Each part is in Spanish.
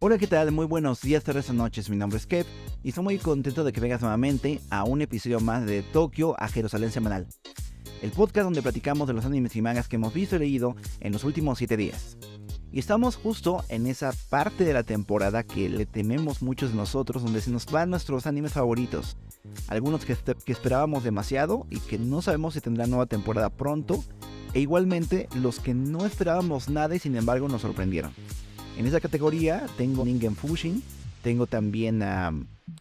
Hola, ¿qué tal? Muy buenos días, tardes o noches. Mi nombre es Kev y estoy muy contento de que vengas nuevamente a un episodio más de Tokio a Jerusalén Semanal, el podcast donde platicamos de los animes y mangas que hemos visto y leído en los últimos 7 días. Y estamos justo en esa parte de la temporada que le tememos muchos de nosotros, donde se nos van nuestros animes favoritos. Algunos que esperábamos demasiado y que no sabemos si tendrán nueva temporada pronto, e igualmente los que no esperábamos nada y sin embargo nos sorprendieron. En esa categoría tengo Ningen Fushin, tengo también a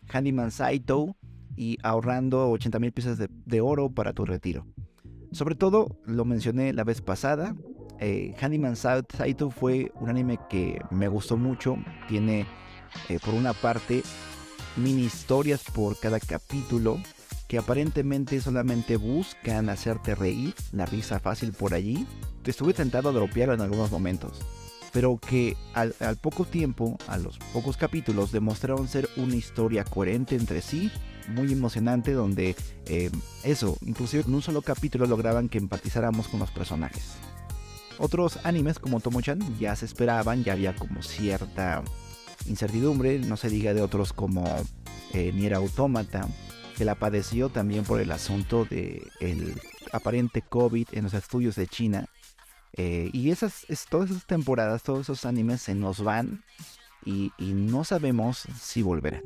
Handyman Saito y ahorrando 80,000 piezas de oro para tu retiro. Sobre todo, lo mencioné la vez pasada, Handyman Saito fue un anime que me gustó mucho. Tiene, por una parte, mini historias por cada capítulo que aparentemente solamente buscan hacerte reír, la risa fácil por allí. Estuve tentado a dropearlo en algunos momentos, pero que al poco tiempo, a los pocos capítulos, demostraron ser una historia coherente entre sí, muy emocionante, donde inclusive en un solo capítulo lograban que empatizáramos con los personajes. Otros animes como Tomo-chan ya se esperaban, ya había como cierta incertidumbre, no se diga de otros como Nier Automata, que la padeció también por el asunto del aparente COVID en los estudios de China. Y todas esas temporadas, todos esos animes se nos van y no sabemos si volverán.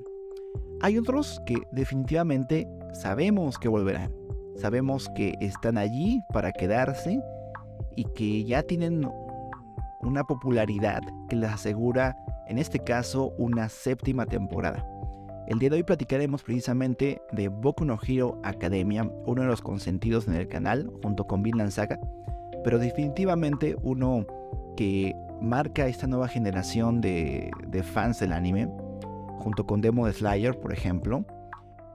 Hay otros que definitivamente sabemos que volverán. Sabemos que están allí para quedarse y que ya tienen una popularidad que les asegura, en este caso, una 7ª temporada. El día de hoy platicaremos precisamente de Boku no Hero Academia, uno de los consentidos en el canal, junto con Vinland Saga, pero definitivamente uno que marca esta nueva generación de fans del anime, junto con Demon Slayer, por ejemplo,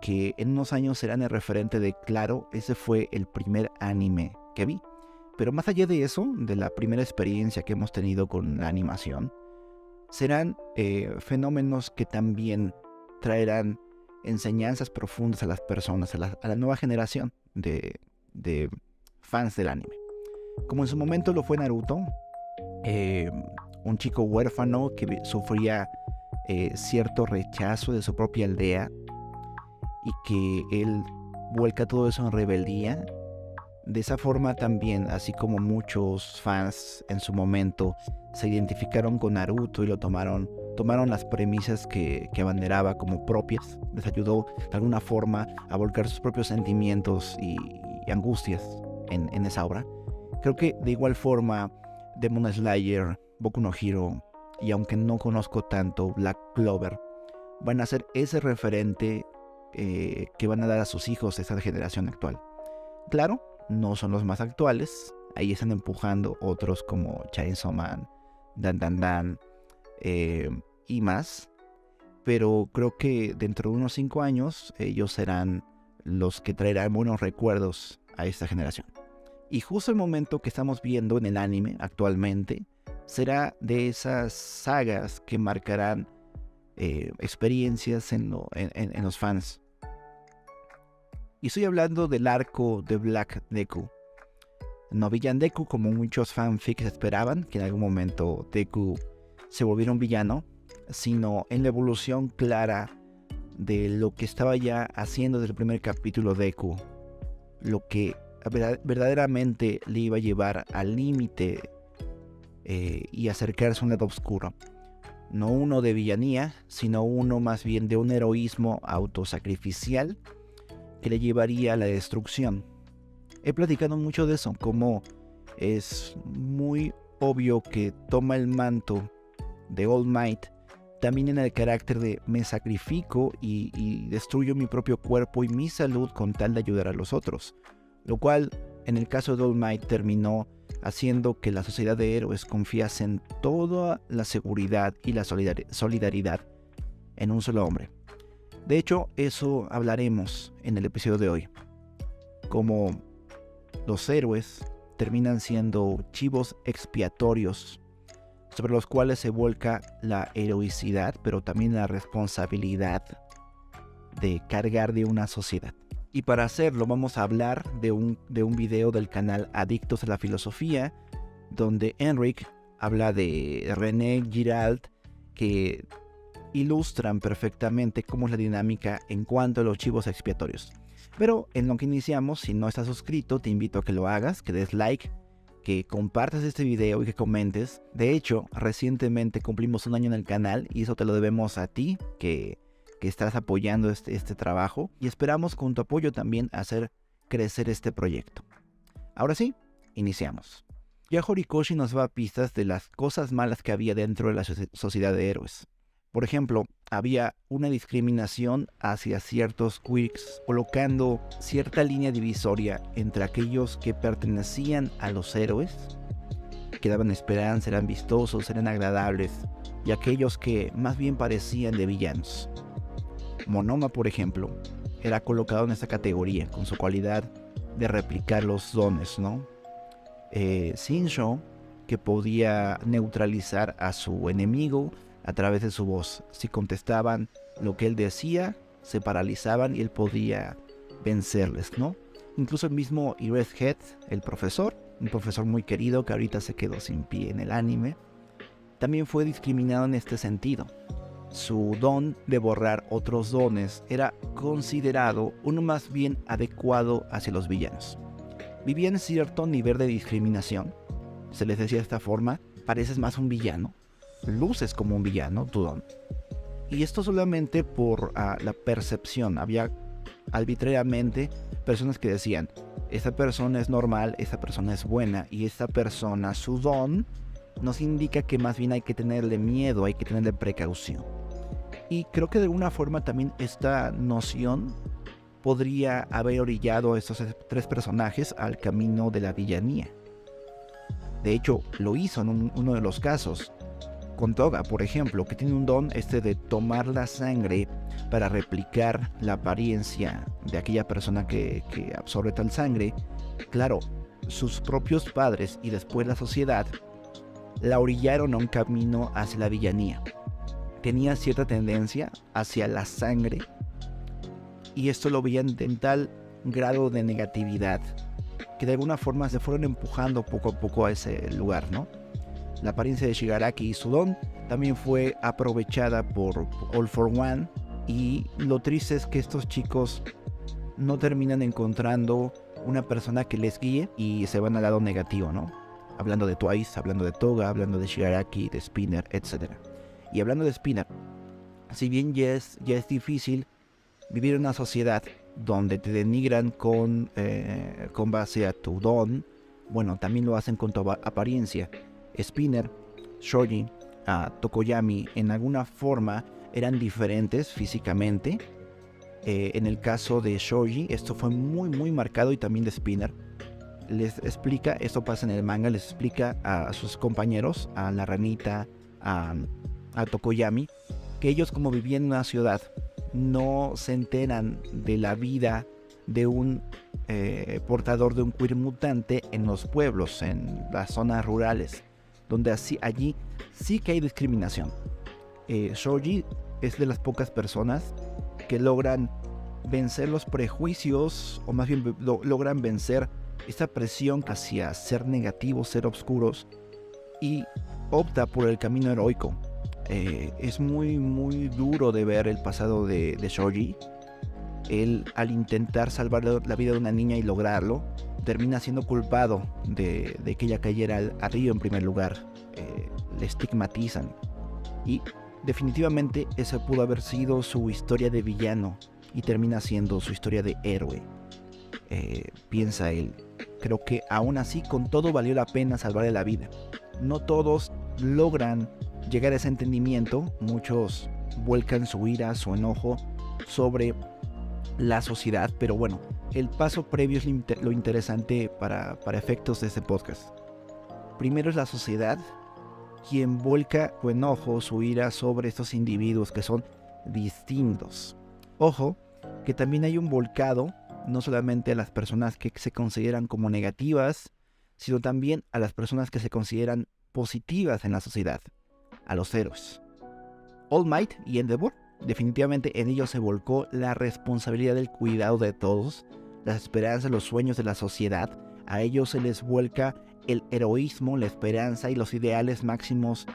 que en unos años serán el referente de, claro, ese fue el primer anime que vi. Pero más allá de eso, de la primera experiencia que hemos tenido con la animación, serán fenómenos que también traerán enseñanzas profundas a las personas, a la nueva generación de fans del anime. Como en su momento lo fue Naruto, un chico huérfano que sufría cierto rechazo de su propia aldea y que él vuelca todo eso en rebeldía. De esa forma también, así como muchos fans en su momento se identificaron con Naruto y lo tomaron las premisas que abanderaba como propias, les ayudó de alguna forma a volcar sus propios sentimientos y angustias en esa obra. Creo que de igual forma Demon Slayer, Boku no Hero y, aunque no conozco tanto, Black Clover van a ser ese referente que van a dar a sus hijos esta generación actual. Claro, no son los más actuales, ahí están empujando otros como Chainsaw Man, Dan Dan Dan y más, pero creo que dentro de unos 5 años ellos serán los que traerán buenos recuerdos a esta generación. Y justo el momento que estamos viendo en el anime actualmente será de esas sagas que marcarán experiencias en los fans. Y estoy hablando del arco de Black Deku. No Villan Deku, como muchos fanfics esperaban, que en algún momento Deku se volviera un villano, sino en la evolución clara de lo que estaba ya haciendo desde el primer capítulo Deku. Lo que verdaderamente le iba a llevar al límite y acercarse a un lado oscuro. No uno de villanía, sino uno más bien de un heroísmo autosacrificial que le llevaría a la destrucción. He platicado mucho de eso, como es muy obvio que toma el manto de All Might también en el carácter de me sacrifico y destruyo mi propio cuerpo y mi salud con tal de ayudar a los otros, lo cual en el caso de All Might terminó haciendo que la sociedad de héroes confiase en toda la seguridad y la solidaridad en un solo hombre. De hecho, eso hablaremos en el episodio de hoy. Cómo los héroes terminan siendo chivos expiatorios sobre los cuales se vuelca la heroicidad, pero también la responsabilidad de cargar de una sociedad. Y para hacerlo vamos a hablar de un video del canal Adictos a la Filosofía, donde Enric habla de René Giralt, que ilustran perfectamente cómo es la dinámica en cuanto a los chivos expiatorios. Pero en lo que iniciamos, si no estás suscrito, te invito a que lo hagas, que des like, que compartas este video y que comentes. De hecho, recientemente cumplimos 1 año en el canal y eso te lo debemos a ti, que estás apoyando este trabajo, y esperamos con tu apoyo también hacer crecer este proyecto. Ahora sí, iniciamos. Ya Horikoshi nos da pistas de las cosas malas que había dentro de la sociedad de héroes. Por ejemplo, había una discriminación hacia ciertos quirks, colocando cierta línea divisoria entre aquellos que pertenecían a los héroes, que daban esperanza, eran vistosos, eran agradables, y aquellos que más bien parecían de villanos. Monoma, por ejemplo, era colocado en esta categoría, con su cualidad de replicar los dones, ¿no? Shinsho, que podía neutralizar a su enemigo a través de su voz. Si contestaban lo que él decía, se paralizaban y él podía vencerles, ¿no? Incluso el mismo Eraserhead, el profesor, un profesor muy querido que ahorita se quedó sin pie en el anime, también fue discriminado en este sentido. Su don de borrar otros dones era considerado uno más bien adecuado hacia los villanos. Vivía en cierto nivel de discriminación. Se les decía de esta forma: pareces más un villano, luces como un villano, tu don. Y esto solamente por la percepción. Había arbitrariamente personas que decían: esta persona es normal, esta persona es buena, y esta persona, su don, nos indica que más bien hay que tenerle miedo, hay que tenerle precaución. Y creo que de alguna forma también esta noción podría haber orillado a estos 3 personajes al camino de la villanía. De hecho, lo hizo en uno de los casos, con Toga, por ejemplo, que tiene un don de tomar la sangre para replicar la apariencia de aquella persona que absorbe tal sangre. Claro, sus propios padres y después la sociedad la orillaron a un camino hacia la villanía. Tenía cierta tendencia hacia la sangre, y esto lo veían en tal grado de negatividad que de alguna forma se fueron empujando poco a poco a ese lugar, ¿no? La apariencia de Shigaraki y su don también fue aprovechada por All for One, y lo triste es que estos chicos no terminan encontrando una persona que les guíe y se van al lado negativo, ¿no? Hablando de Twice, hablando de Toga, hablando de Shigaraki, de Spinner, etc. Y hablando de Spinner, si bien ya es difícil vivir en una sociedad donde te denigran con base a tu don, bueno, también lo hacen con tu apariencia. Spinner, Shoji, Tokoyami, en alguna forma eran diferentes físicamente. En el caso de Shoji, esto fue muy muy marcado, y también de Spinner. Les explica, esto pasa en el manga, les explica a sus compañeros, a la ranita, a Tokoyami, que ellos, como vivían en una ciudad, no se enteran de la vida de un portador de un queer mutante en los pueblos, en las zonas rurales, donde allí sí que hay discriminación. Shoji es de las pocas personas que logran vencer los prejuicios, o más bien logran vencer esta presión hacia ser negativos, ser oscuros, y opta por el camino heroico. Es muy muy duro de ver el pasado de Shoji. Él, al intentar salvar la vida de una niña y lograrlo, termina siendo culpado de que ella cayera al río en primer lugar. Le estigmatizan, y definitivamente esa pudo haber sido su historia de villano, y termina siendo su historia de héroe. Piensa él: creo que aún así, con todo, valió la pena salvarle la vida. No todos logran llegar a ese entendimiento. Muchos vuelcan su ira, su enojo sobre la sociedad, pero bueno, el paso previo es lo interesante para efectos de este podcast. Primero es la sociedad quien vuelca su enojo, su ira sobre estos individuos que son distintos. Ojo, que también hay un volcado no solamente a las personas que se consideran como negativas, sino también a las personas que se consideran positivas en la sociedad, a los héroes. All Might y Endeavor, definitivamente en ellos se volcó la responsabilidad del cuidado de todos, las esperanzas, los sueños de la sociedad. A ellos se les vuelca el heroísmo, la esperanza y los ideales máximos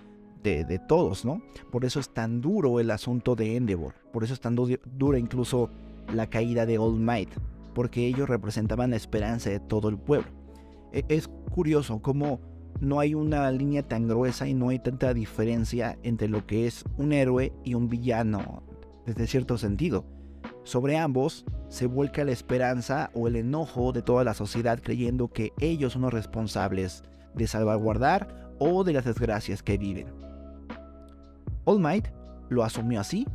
de todos, ¿no? Por eso es tan duro el asunto de Endeavor, por eso es tan dura incluso la caída de All Might, porque ellos representaban la esperanza de todo el pueblo. Es curioso cómo no hay una línea tan gruesa y no hay tanta diferencia entre lo que es un héroe y un villano, desde cierto sentido. Sobre ambos se vuelca la esperanza o el enojo de toda la sociedad creyendo que ellos son los responsables de salvaguardar o de las desgracias que viven. All Might lo asumió así,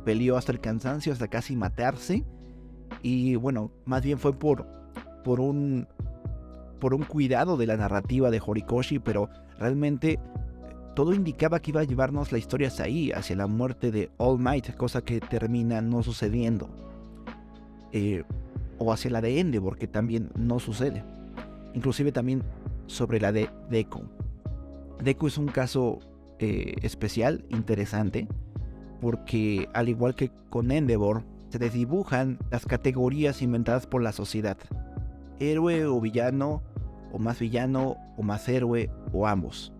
peleó hasta el cansancio, hasta casi matarse, y bueno, más bien fue por un cuidado de la narrativa de Horikoshi, pero realmente todo indicaba que iba a llevarnos la historia hacia la muerte de All Might, cosa que termina no sucediendo. O hacia la de Endeavor, que también no sucede. Inclusive también sobre la de Deku. Deku es un caso especial, interesante, porque al igual que con Endeavor, se desdibujan las categorías inventadas por la sociedad. Héroe o villano, o más héroe, o ambos.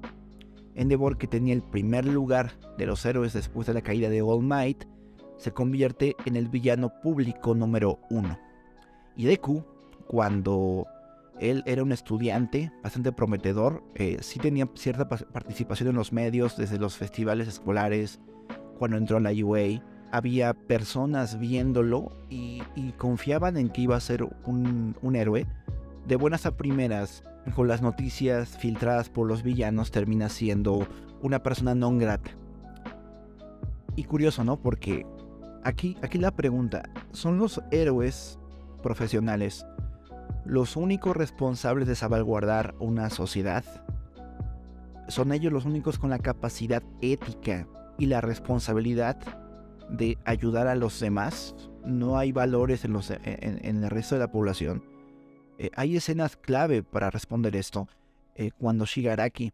Endeavor, que tenía el primer lugar de los héroes después de la caída de All Might, se convierte en el villano público número 1. Y Deku, cuando él era un estudiante bastante prometedor, sí tenía cierta participación en los medios, desde los festivales escolares, cuando entró a la UA, había personas viéndolo y confiaban en que iba a ser un héroe. De buenas a primeras, con las noticias filtradas por los villanos, termina siendo una persona non grata. Y curioso, ¿no? Porque aquí la pregunta, ¿son los héroes profesionales los únicos responsables de salvaguardar una sociedad? ¿Son ellos los únicos con la capacidad ética y la responsabilidad de ayudar a los demás? ¿No hay valores en el resto de la población? Hay escenas clave para responder esto. Cuando Shigaraki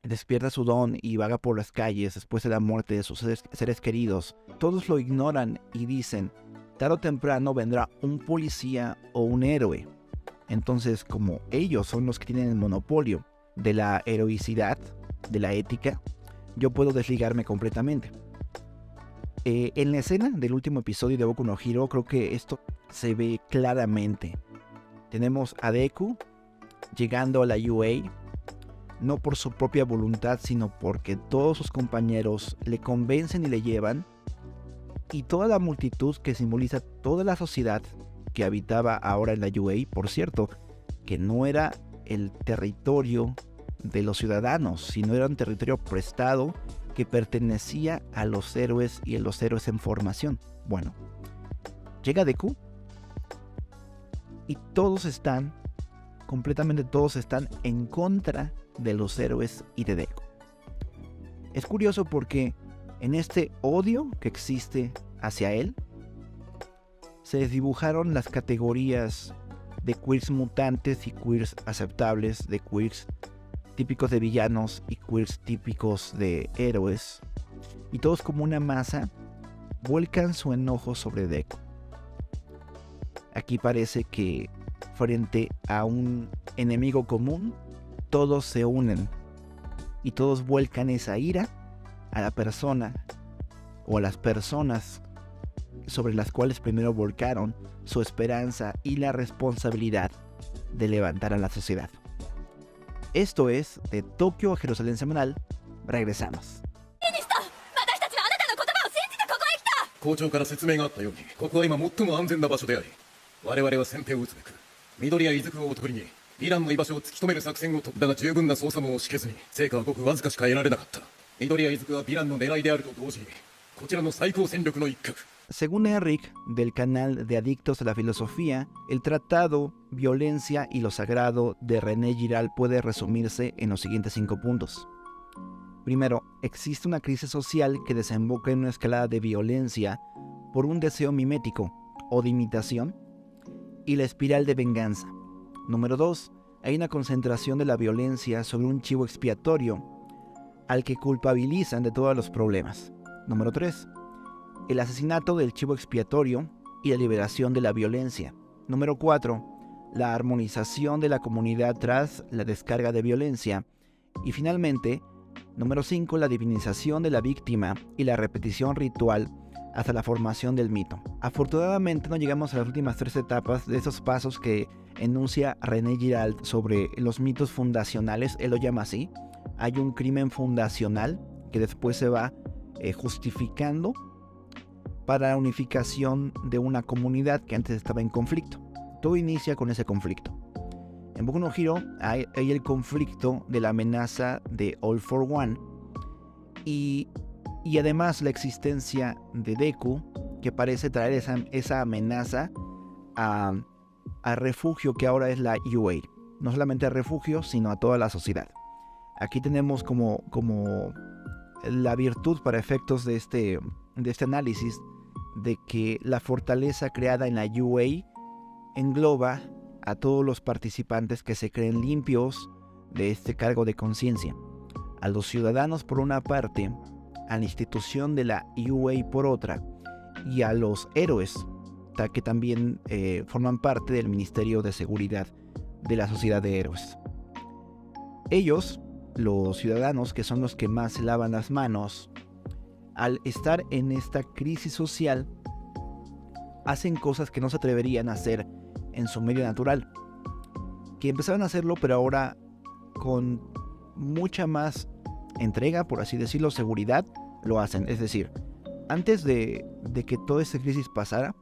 despierta su don y vaga por las calles después de la muerte de sus seres queridos, todos lo ignoran y dicen: tarde o temprano vendrá un policía o un héroe. Entonces, como ellos son los que tienen el monopolio de la heroicidad, de la ética, yo puedo desligarme completamente. En la escena del último episodio de Boku no Hero, creo que esto se ve claramente. Tenemos a Deku llegando a la UA, no por su propia voluntad, sino porque todos sus compañeros le convencen y le llevan, y toda la multitud que simboliza toda la sociedad que habitaba ahora en la UA, por cierto, que no era el territorio de los ciudadanos, sino era un territorio prestado que pertenecía a los héroes y a los héroes en formación. Bueno, llega Deku y completamente todos están en contra de los héroes y de Deku. Es curioso porque en este odio que existe hacia él, se desdibujaron las categorías de queers mutantes y queers aceptables, de queers típicos de villanos y queers típicos de héroes, y todos como una masa vuelcan su enojo sobre Deku. Aquí parece que frente a un enemigo común, todos se unen y todos vuelcan esa ira a la persona o a las personas sobre las cuales primero volcaron su esperanza y la responsabilidad de levantar a la sociedad. Esto es de Tokio a Jerusalén Semanal. Regresamos. 校長から説明があったように、ここは今最も安全な場所であり、我々は先手を打つべく緑谷伊豆をおとりにヴィランの居場所を突き止める作戦を取ったが、十分な捜査網を敷けずに成果はごくわずかしか得られなかった。緑谷伊豆はヴィランの狙いであると同時に、こちらの最高戦力の一角。 Según Eric, del canal de Adictos a la Filosofía, el tratado Violencia y lo Sagrado de René Giral puede resumirse en los siguientes 5 puntos. Primero, existe una crisis social que desemboca en una escalada de violencia por un deseo mimético o de imitación y la espiral de venganza. Número 2, hay una concentración de la violencia sobre un chivo expiatorio al que culpabilizan de todos los problemas. Número 3, el asesinato del chivo expiatorio y la liberación de la violencia. Número 4, la armonización de la comunidad tras la descarga de violencia. Y finalmente, Número 5, la divinización de la víctima y la repetición ritual hasta la formación del mito. Afortunadamente no llegamos a las últimas 3 etapas de esos pasos que enuncia René Giralt sobre los mitos fundacionales. Él lo llama así. Hay un crimen fundacional que después se va justificando para la unificación de una comunidad que antes estaba en conflicto. Todo inicia con ese conflicto. En Boku no Hero hay el conflicto de la amenaza de All for One y además la existencia de Deku, que parece traer esa amenaza a refugio que ahora es la UA. No solamente a refugio, sino a toda la sociedad. Aquí tenemos como la virtud para efectos de este análisis de que la fortaleza creada en la UA engloba a todos los participantes que se creen limpios de este cargo de conciencia. A los ciudadanos por una parte, a la institución de la UA por otra, y a los héroes que también forman parte del Ministerio de Seguridad de la Sociedad de Héroes. Ellos, los ciudadanos, que son los que más se lavan las manos, al estar en esta crisis social, hacen cosas que no se atreverían a hacer en su medio natural, que empezaron a hacerlo, pero ahora con mucha más entrega, por así decirlo, seguridad, lo hacen. Es decir, antes de que toda esta crisis pasara,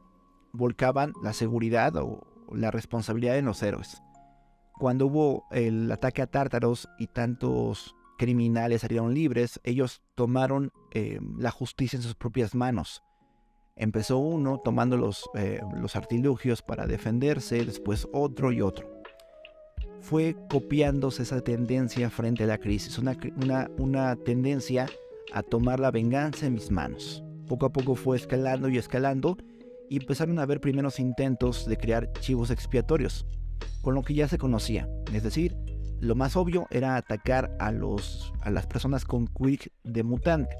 volcaban la seguridad o la responsabilidad en los héroes. Cuando hubo el ataque a Tártaros y tantos criminales salieron libres, ellos tomaron la justicia en sus propias manos. Empezó uno tomando los artilugios para defenderse, después otro y otro. Fue copiándose esa tendencia frente a la crisis, una tendencia a tomar la venganza en mis manos. Poco a poco fue escalando y escalando, y empezaron a haber primeros intentos de crear chivos expiatorios, con lo que ya se conocía. Es decir, lo más obvio era atacar a las personas con quirk de mutante.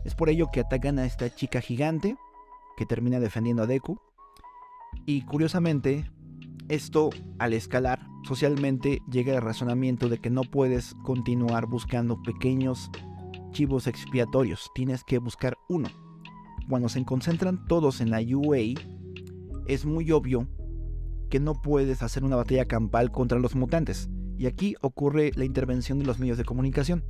Es por ello que atacan a esta chica gigante, que termina defendiendo a Deku. Y curiosamente, esto al escalar socialmente llega al razonamiento de que no puedes continuar buscando pequeños chivos expiatorios, tienes que buscar uno. Cuando se concentran todos en la UA, es muy obvio que no puedes hacer una batalla campal contra los mutantes, y aquí ocurre la intervención de los medios de comunicación.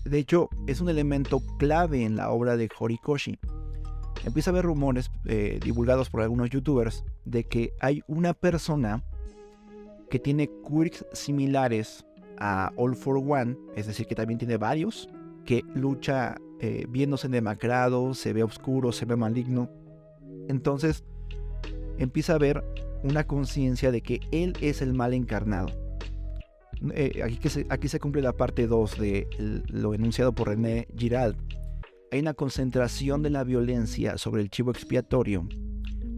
De hecho, es un elemento clave en la obra de Horikoshi. Empieza a haber rumores divulgados por algunos youtubers de que hay una persona que tiene quirks similares a All for One, es decir, que también tiene varios, que lucha viéndose demacrado, se ve oscuro, se ve maligno. Entonces empieza a haber una conciencia de que él es el mal encarnado. Aquí se cumple la parte 2 de lo enunciado por René Giralt. Hay una concentración de la violencia sobre el chivo expiatorio,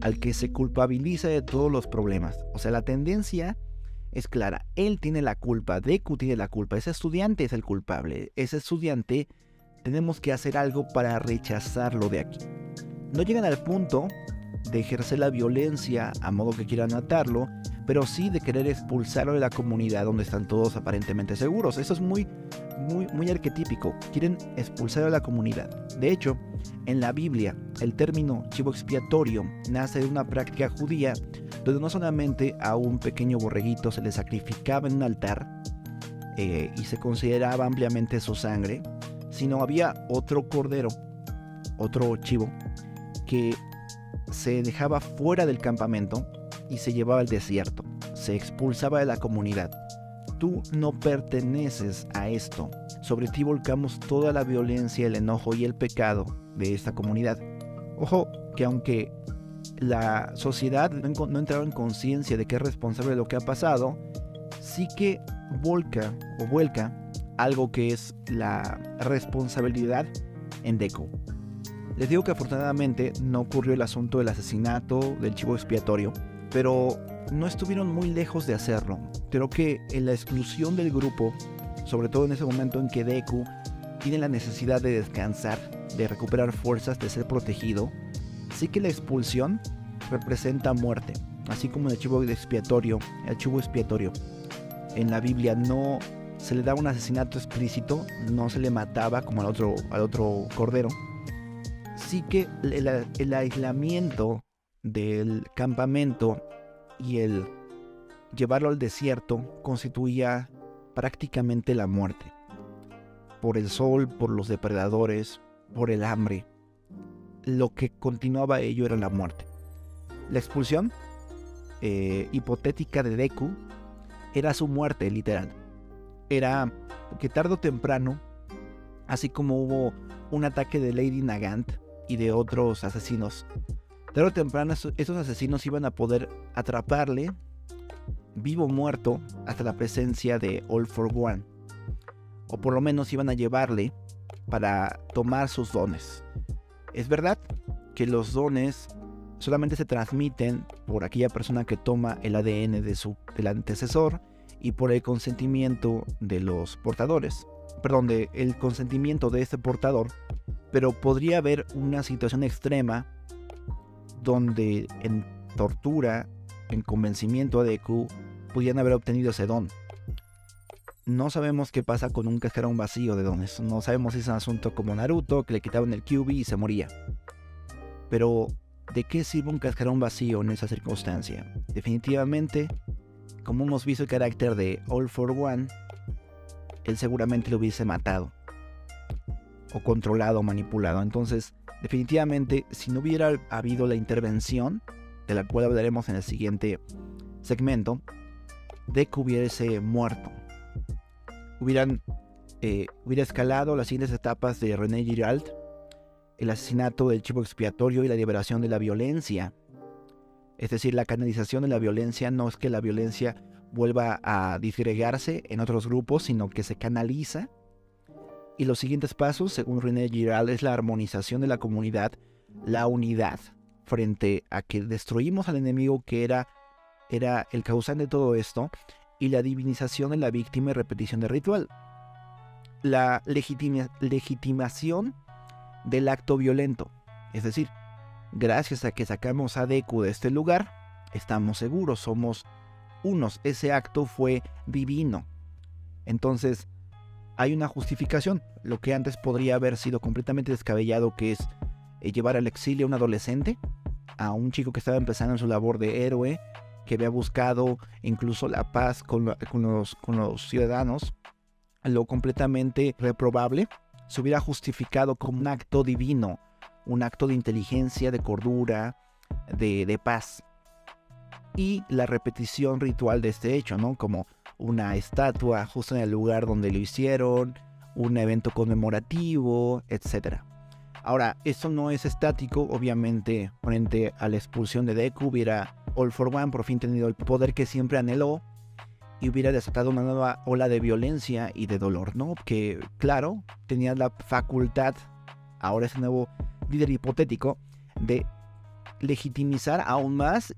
al que se culpabiliza de todos los problemas. O sea, la tendencia es clara. Él tiene la culpa, Deku tiene la culpa, ese estudiante es el culpable. Ese estudiante, tenemos que hacer algo para rechazarlo de aquí. No llegan al punto de ejercer la violencia a modo que quieran matarlo, pero sí de querer expulsarlo de la comunidad donde están todos aparentemente seguros. Eso es muy arquetípico. Quieren expulsar a la comunidad. De hecho, en la Biblia, el término chivo expiatorio nace de una práctica judía donde no solamente a un pequeño borreguito se le sacrificaba en un altar y se consideraba ampliamente su sangre, sino había otro cordero, otro chivo, que se dejaba fuera del campamento y se llevaba al desierto. Se expulsaba de la comunidad. Tú no perteneces a esto. Sobre ti volcamos toda la violencia, el enojo y el pecado de esta comunidad. Ojo, que aunque la sociedad no entraba en conciencia de que es responsable de lo que ha pasado, sí que vuelca algo que es la responsabilidad en Deku. Les digo que afortunadamente no ocurrió el asunto del asesinato del chivo expiatorio, pero no estuvieron muy lejos de hacerlo. Creo que en la exclusión del grupo, sobre todo en ese momento en que Deku tiene la necesidad de descansar, de recuperar fuerzas, de ser protegido, sí que la expulsión representa muerte, así como el chivo expiatorio en la Biblia no se le daba un asesinato explícito, no se le mataba como al otro cordero. Sí que el aislamiento del campamento y el llevarlo al desierto constituía prácticamente la muerte. Por el sol, por los depredadores, por el hambre. Lo que continuaba ello era la muerte. La expulsión hipotética de Deku era su muerte literal. Era que tarde o temprano, así como hubo un ataque de Lady Nagant y de otros asesinos, tarde o temprano esos asesinos iban a poder atraparle vivo o muerto hasta la presencia de All for One, o por lo menos iban a llevarle para tomar sus dones. Es verdad que los dones solamente se transmiten por aquella persona que toma el ADN del antecesor y por el consentimiento de los portadores. El consentimiento de este portador, pero podría haber una situación extrema donde en tortura, en convencimiento a Deku, pudieran haber obtenido ese don. No sabemos qué pasa con un cascarón vacío de dones. No sabemos si es un asunto como Naruto, que le quitaban el Kyuubi y se moría. Pero, ¿de qué sirve un cascarón vacío en esa circunstancia? Definitivamente, como hemos visto el carácter de All for One, él seguramente lo hubiese matado. O controlado o manipulado. Entonces, definitivamente, si no hubiera habido la intervención, de la cual hablaremos en el siguiente segmento, Deku hubiese muerto. Hubiera escalado las siguientes etapas de René Giralt, el asesinato del chivo expiatorio y la liberación de la violencia. Es decir, la canalización de la violencia no es que la violencia vuelva a disgregarse en otros grupos, sino que se canaliza. Y los siguientes pasos, según René Giralt, es la armonización de la comunidad, la unidad, frente a que destruimos al enemigo que era el causante de todo esto, y la divinización de la víctima y repetición del ritual. La legitimación del acto violento. Es decir, gracias a que sacamos a Deku de este lugar, estamos seguros, somos unos. Ese acto fue divino. Entonces, hay una justificación. Lo que antes podría haber sido completamente descabellado, que es llevar al exilio a un adolescente, a un chico que estaba empezando en su labor de héroe, que había buscado incluso la paz con los ciudadanos, lo completamente reprobable se hubiera justificado como un acto divino, un acto de inteligencia, de cordura, de paz. Y la repetición ritual de este hecho, ¿no? Como una estatua justo en el lugar donde lo hicieron, un evento conmemorativo, etc. Ahora, esto no es estático, obviamente, frente a la expulsión de Deku hubiera All for One por fin tenido el poder que siempre anheló y hubiera desatado una nueva ola de violencia y de dolor, ¿no? Que, claro, tenía la facultad, ahora ese nuevo líder hipotético, de legitimizar aún más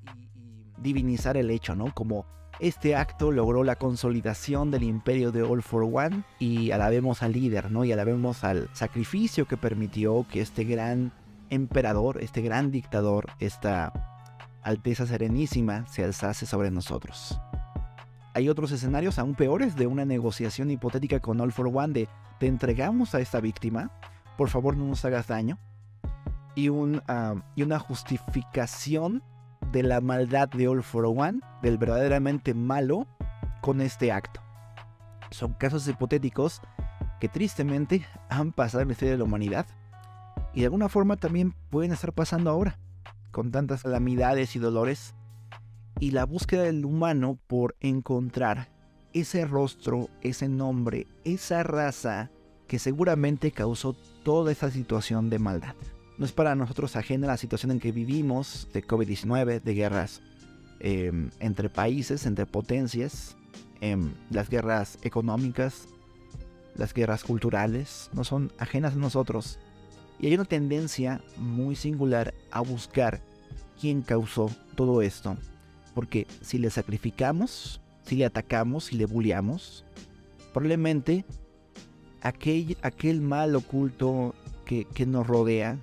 y divinizar el hecho, ¿no? Como este acto logró la consolidación del imperio de All for One y alabemos al líder, ¿no? Y alabemos al sacrificio que permitió que este gran emperador, este gran dictador, esta Alteza Serenísima se alzase sobre nosotros. Hay otros escenarios aún peores de una negociación hipotética con All for One de te entregamos a esta víctima, por favor no nos hagas daño, y una justificación de la maldad de All for One, del verdaderamente malo, con este acto. Son casos hipotéticos que tristemente han pasado en la historia de la humanidad y de alguna forma también pueden estar pasando ahora, con tantas calamidades y dolores, y la búsqueda del humano por encontrar ese rostro, ese nombre, esa raza que seguramente causó toda esa situación de maldad. No es para nosotros ajena la situación en que vivimos de COVID-19, de guerras entre países, entre potencias, las guerras económicas, las guerras culturales, no son ajenas a nosotros. Y hay una tendencia muy singular a buscar quién causó todo esto. Porque si le sacrificamos, si le atacamos, si le bulleamos, probablemente aquel mal oculto que nos rodea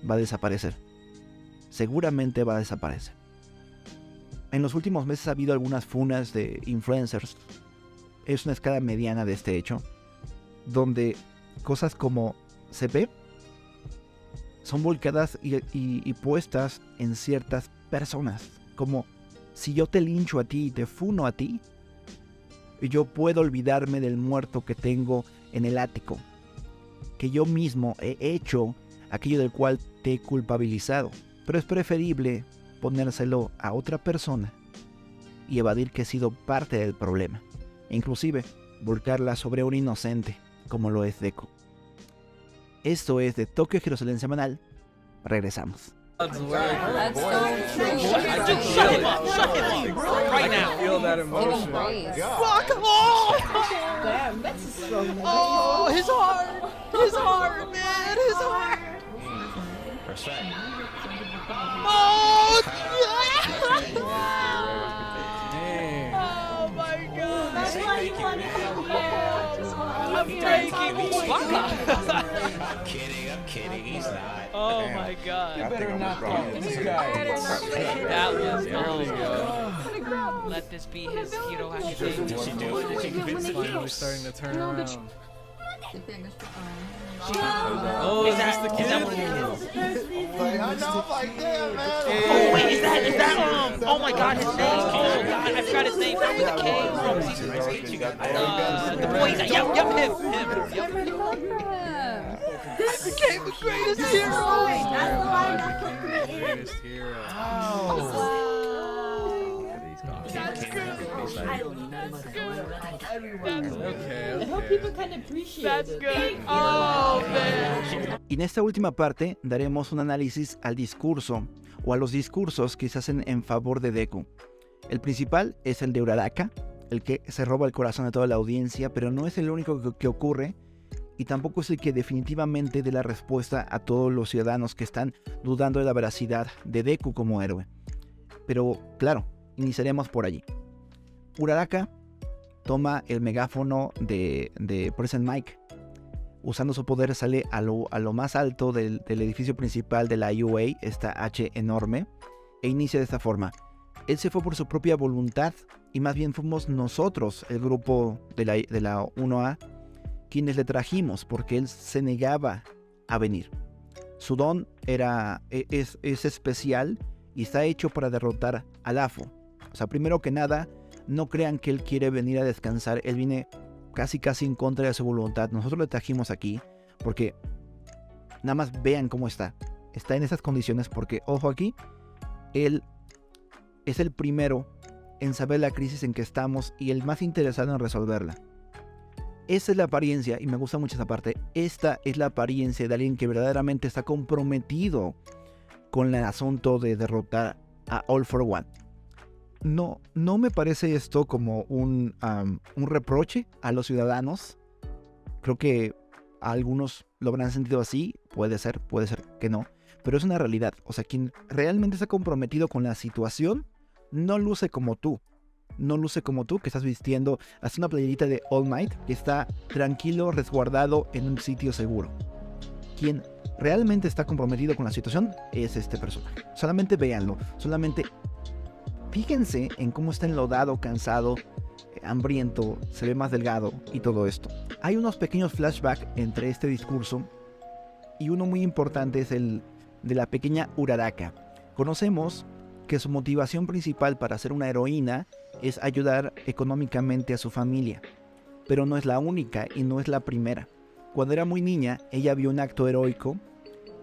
va a desaparecer. Seguramente va a desaparecer. En los últimos meses ha habido algunas funas de influencers es una escala mediana de este hecho, donde cosas como CP son volcadas y puestas en ciertas personas. Como si yo te lincho a ti y te funo a ti, yo puedo olvidarme del muerto que tengo en el ático, que yo mismo he hecho aquello del cual te he culpabilizado. Pero es preferible ponérselo a otra persona y evadir que he sido parte del problema, e inclusive volcarla sobre un inocente como lo es Deku. Esto es de Tokyo Jerusalén Semanal. Regresamos. That's so true. Shut him up right now. I feel that emotion. Fuck! Oh! Damn, that's so nice. Oh, his heart, man, his heart. Respect. Oh! Dang. Oh my God! That's why you want to I'm breaking. I'm kidding, he's not. Oh my God! You better not talk to this guy. That was Let this be his hero academia. Did she do it? Did she convince him? Finally starting to turn around. Oh, Is this the kid? I know, like, damn, man. Oh wait, is that oh my God, his name. Oh God, I forgot his name. That was the K. The boy. Yep, him. This became the greatest hero. Greatest hero. Okay. I hope people can appreciate That's it. good. Oh man. Y en esta última parte daremos un análisis al discurso o a los discursos que se hacen en favor de Deku. El principal es el de Uraraka, el que se roba el corazón de toda la audiencia, pero no es el único que ocurre y tampoco es el que definitivamente dé la respuesta a todos los ciudadanos que están dudando de la veracidad de Deku como héroe. Pero claro, iniciaremos por allí. Uraraka toma el megáfono de Present Mic. Usando su poder sale a lo más alto del edificio principal de la UA, esta H enorme, e inicia de esta forma. Él se fue por su propia voluntad y más bien fuimos nosotros, el grupo de la 1A, quienes le trajimos porque él se negaba a venir. Su don es especial y está hecho para derrotar a Lafo. O sea, primero que nada, no crean que él quiere venir a descansar. Él viene casi en contra de su voluntad. Nosotros le trajimos aquí porque nada más vean cómo está. Está en esas condiciones porque, ojo aquí, él es el primero en saber la crisis en que estamos y el más interesado en resolverla. Esa es la apariencia, y me gusta mucho esa parte. Esta es la apariencia de alguien que verdaderamente está comprometido con el asunto de derrotar a All for One. No me parece esto como un reproche a los ciudadanos. Creo que a algunos lo habrán sentido así. Puede ser que no. Pero es una realidad. O sea, quien realmente está comprometido con la situación no luce como tú. No luce como tú, que estás vistiendo hasta una playerita de All Might, que está tranquilo, resguardado en un sitio seguro. Quien realmente está comprometido con la situación es este personaje. Solamente véanlo. Solamente fíjense en cómo está enlodado, cansado, hambriento, se ve más delgado y todo esto. Hay unos pequeños flashbacks entre este discurso y uno muy importante es el de la pequeña Uraraka. Conocemos que su motivación principal para ser una heroína es ayudar económicamente a su familia, pero no es la única y no es la primera. Cuando era muy niña, ella vio un acto heroico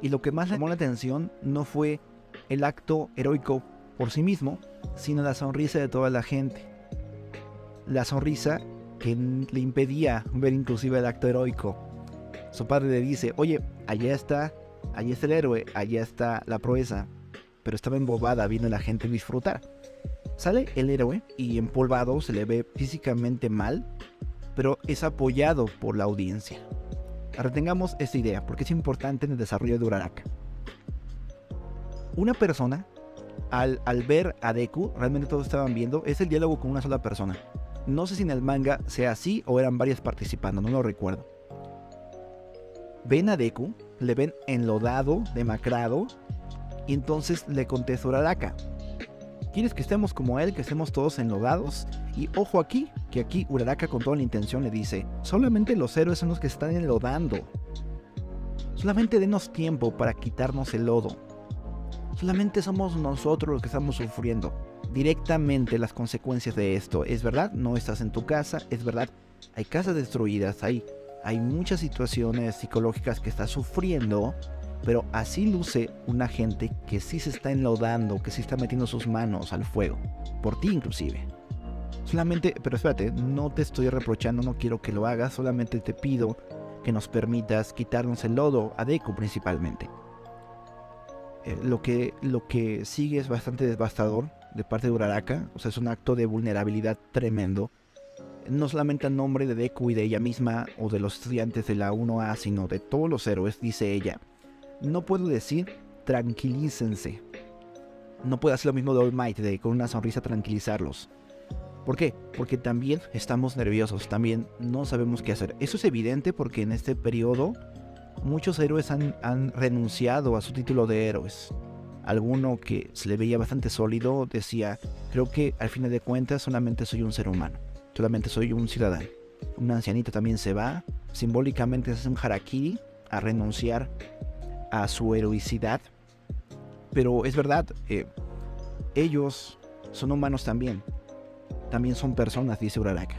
y lo que más le llamó la atención no fue el acto heroico por sí mismo, sino la sonrisa de toda la gente. La sonrisa que le impedía ver inclusive el acto heroico. Su padre le dice, oye, allá está el héroe, allá está la proeza, pero estaba embobada viendo a la gente disfrutar. Sale el héroe y empolvado, se le ve físicamente mal, pero es apoyado por la audiencia. Retengamos esta idea porque es importante en el desarrollo de Uraraka. Una persona, al ver a Deku, realmente todos estaban viendo, es el diálogo con una sola persona. No sé si en el manga sea así o eran varias participando, no lo recuerdo. Ven a Deku, le ven enlodado, demacrado, y entonces le contesta Uraraka. ¿Quieres que estemos como él, que estemos todos enlodados? Y ojo aquí, que aquí Uraraka con toda la intención le dice, solamente los héroes son los que están enlodando. Solamente denos tiempo para quitarnos el lodo. Solamente somos nosotros los que estamos sufriendo directamente las consecuencias de esto. Es verdad, no estás en tu casa, es verdad, hay casas destruidas, hay muchas situaciones psicológicas que estás sufriendo, pero así luce una gente que sí se está enlodando, que sí está metiendo sus manos al fuego, por ti inclusive. Solamente, pero espérate, no te estoy reprochando, no quiero que lo hagas, solamente te pido que nos permitas quitarnos el lodo, a Deku principalmente. Lo que sigue es bastante devastador de parte de Uraraka, o sea, es un acto de vulnerabilidad tremendo. No solamente en nombre de Deku y de ella misma o de los estudiantes de la 1A, sino de todos los héroes, dice ella. No puedo decir tranquilícense. No puedo hacer lo mismo de All Might, de con una sonrisa tranquilizarlos. ¿Por qué? Porque también estamos nerviosos, también no sabemos qué hacer. Eso es evidente porque en este periodo muchos héroes han renunciado a su título de héroes. Alguno que se le veía bastante sólido decía, creo que al final de cuentas solamente soy un ser humano, solamente soy un ciudadano. Un ancianito también se va, simbólicamente hace un harakiri a renunciar a su heroicidad. Pero es verdad, ellos son humanos también son personas, dice Uraraka.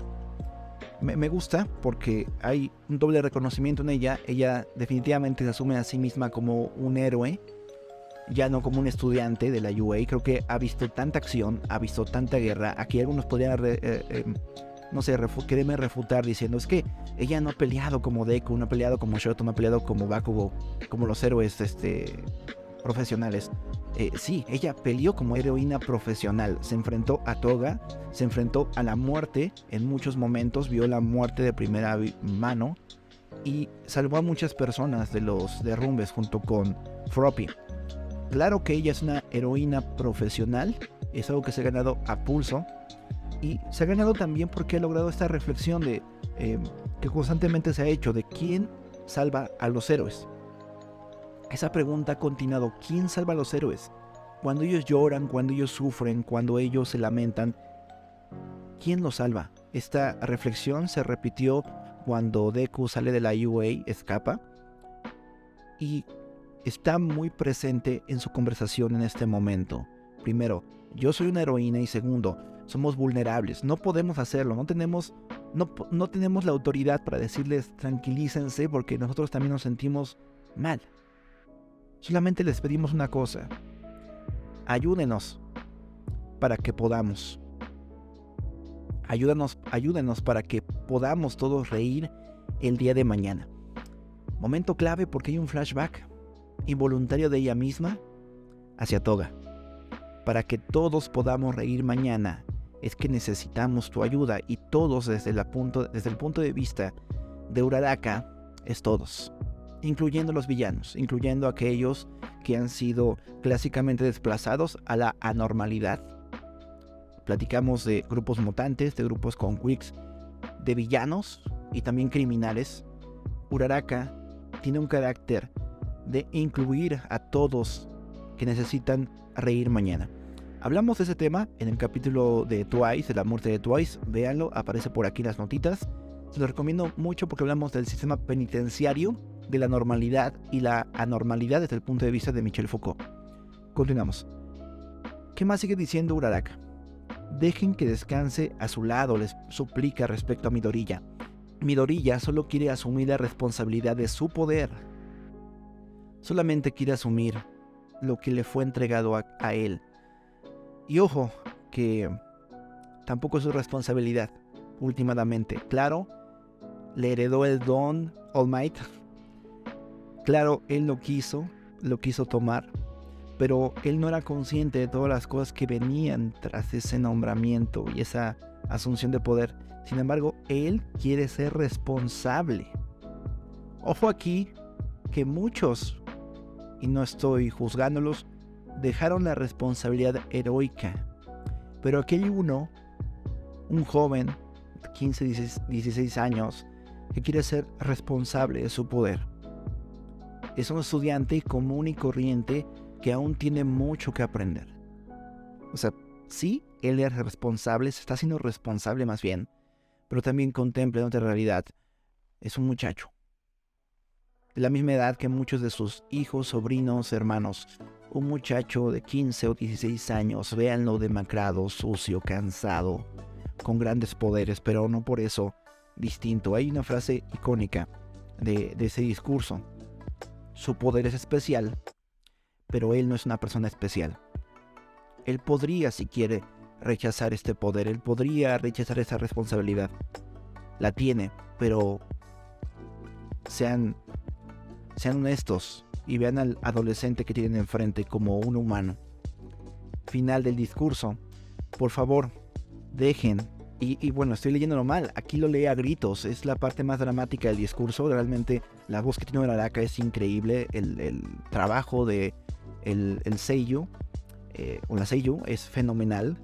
Me gusta porque hay un doble reconocimiento en ella. Ella definitivamente se asume a sí misma como un héroe, ya no como un estudiante de la UA. Creo que ha visto tanta acción, ha visto tanta guerra. Aquí algunos podrían, quererme refutar diciendo, es que ella no ha peleado como Deku, no ha peleado como Shoto, no ha peleado como Bakugo, como los héroes profesionales. Sí, ella peleó como heroína profesional, se enfrentó a Toga, se enfrentó a la muerte en muchos momentos, vio la muerte de primera mano y salvó a muchas personas de los derrumbes junto con Froppy. Claro que ella es una heroína profesional, es algo que se ha ganado a pulso y se ha ganado también porque ha logrado esta reflexión de que constantemente se ha hecho de quién salva a los héroes. Esa pregunta ha continuado, ¿quién salva a los héroes? Cuando ellos lloran, cuando ellos sufren, cuando ellos se lamentan, ¿quién los salva? Esta reflexión se repitió cuando Deku sale de la UA, escapa, y está muy presente en su conversación en este momento. Primero, yo soy una heroína y segundo, somos vulnerables, no podemos hacerlo, no tenemos la autoridad para decirles tranquilícense porque nosotros también nos sentimos mal. Solamente les pedimos una cosa, ayúdenos para que podamos. Ayúdenos para que podamos todos reír el día de mañana. Momento clave porque hay un flashback involuntario de ella misma hacia Toga. Para que todos podamos reír mañana es que necesitamos tu ayuda y todos desde el punto de vista de Uraraka es todos. Incluyendo los villanos, incluyendo aquellos que han sido clásicamente desplazados a la anormalidad. Platicamos de grupos mutantes, de grupos con quirks, de villanos y también criminales. Uraraka tiene un carácter de incluir a todos que necesitan reír mañana. Hablamos de ese tema en el capítulo de Twice, de la muerte de Twice. Véanlo, aparece por aquí en las notitas. Se los recomiendo mucho porque hablamos del sistema penitenciario, de la normalidad y la anormalidad desde el punto de vista de Michel Foucault. Continuamos. ¿Qué más sigue diciendo Uraraka? Dejen que descanse a su lado, les suplica respecto a Midoriya. Midoriya solo quiere asumir la responsabilidad de su poder. Solamente quiere asumir lo que le fue entregado a él. Y ojo, que tampoco es su responsabilidad, últimamente. Claro, le heredó el don All Might. Claro, él lo quiso tomar, pero él no era consciente de todas las cosas que venían tras ese nombramiento y esa asunción de poder. Sin embargo, él quiere ser responsable. Ojo aquí que muchos, y no estoy juzgándolos, dejaron la responsabilidad heroica. Pero aquel un joven, 15, 16 años, que quiere ser responsable de su poder. Es un estudiante común y corriente que aún tiene mucho que aprender. O sea, Sí, él es responsable, se está haciendo responsable más bien, pero también contempla en otra realidad. Es un muchacho, de la misma edad que muchos de sus hijos, sobrinos, hermanos. Un muchacho de 15 o 16 años, véanlo demacrado, sucio, cansado, con grandes poderes, pero no por eso distinto. Hay una frase icónica de ese discurso. Su poder es especial, pero él no es una persona especial. Él podría, si quiere, rechazar este poder, él podría rechazar esa responsabilidad. La tiene, pero sean honestos y vean al adolescente que tienen enfrente como un humano. Final del discurso. Por favor, dejen. Y bueno, estoy leyéndolo mal. Aquí lo leí a gritos. Es la parte más dramática del discurso. Realmente la voz que tiene Uraraka es increíble. El trabajo de el seiyuu o la seiyuu es fenomenal.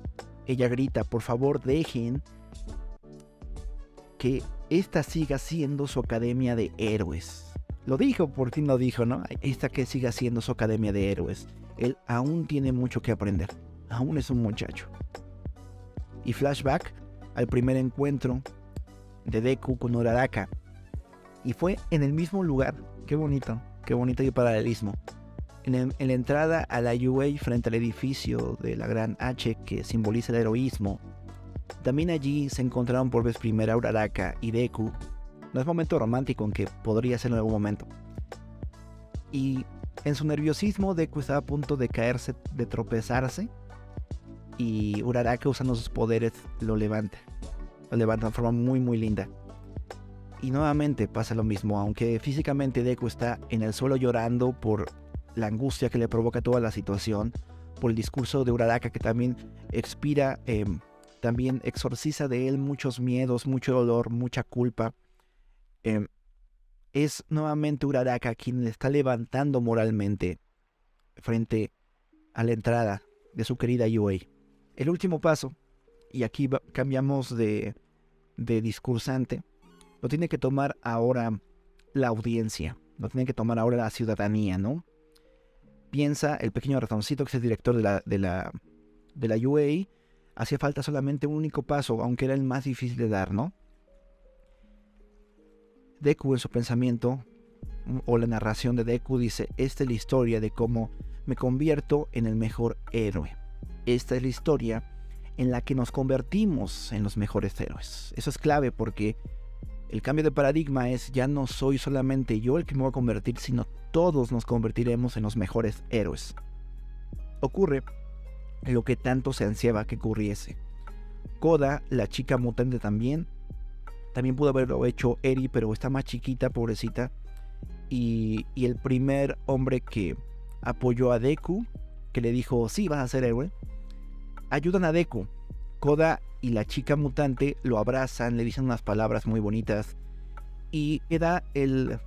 Ella grita, por favor, dejen que esta siga siendo su academia de héroes. Lo dijo, por fin lo dijo, ¿no? Esta que siga siendo su academia de héroes. Él aún tiene mucho que aprender. Aún es un muchacho. Y flashback al primer encuentro de Deku con Uraraka. Y fue en el mismo lugar. Qué bonito el paralelismo. En la entrada a la UA frente al edificio de la Gran H que simboliza el heroísmo. También allí se encontraron por vez primera Uraraka y Deku. No es momento romántico, aunque podría ser en algún momento. Y en su nerviosismo, Deku estaba a punto de caerse, de tropezarse. Y Uraraka, usando sus poderes, lo levanta. Lo levanta de forma muy muy linda. Y nuevamente pasa lo mismo, aunque físicamente Deku está en el suelo llorando por la angustia que le provoca toda la situación. Por el discurso de Uraraka que también expira, también exorciza de él muchos miedos, mucho dolor, mucha culpa. Es nuevamente Uraraka quien le está levantando moralmente frente a la entrada de su querida UA. El último paso, y aquí cambiamos de discursante, lo tiene que tomar ahora la audiencia, lo tiene que tomar ahora la ciudadanía, ¿no? Piensa el pequeño ratoncito que es el director de la UA, hacía falta solamente un único paso, aunque era el más difícil de dar, ¿no? Deku en su pensamiento, o la narración de Deku dice, esta es la historia de cómo me convierto en el mejor héroe. Esta es la historia en la que nos convertimos en los mejores héroes. Eso es clave porque el cambio de paradigma es ya no soy solamente yo el que me voy a convertir, sino todos nos convertiremos en los mejores héroes. Ocurre lo que tanto se ansiaba que ocurriese. Koda, la chica mutante también pudo haberlo hecho Eri, pero está más chiquita, pobrecita. Y el primer hombre que apoyó a Deku, que le dijo, sí, vas a ser héroe, ayudan a Deku. Koda y la chica mutante lo abrazan, le dicen unas palabras muy bonitas. Y queda el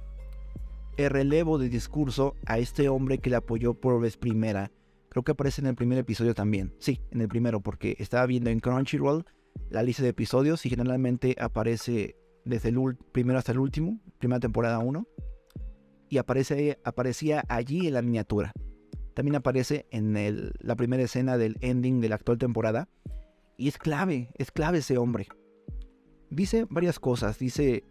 relevo de discurso a este hombre que le apoyó por vez primera. Creo que aparece en el primer episodio también. Sí, en el primero, porque estaba viendo en Crunchyroll la lista de episodios y generalmente aparece desde el primero hasta el último, primera temporada 1, y aparecía allí en la miniatura. También aparece en la primera escena del ending de la actual temporada, y es clave ese hombre. Dice varias cosas, dice,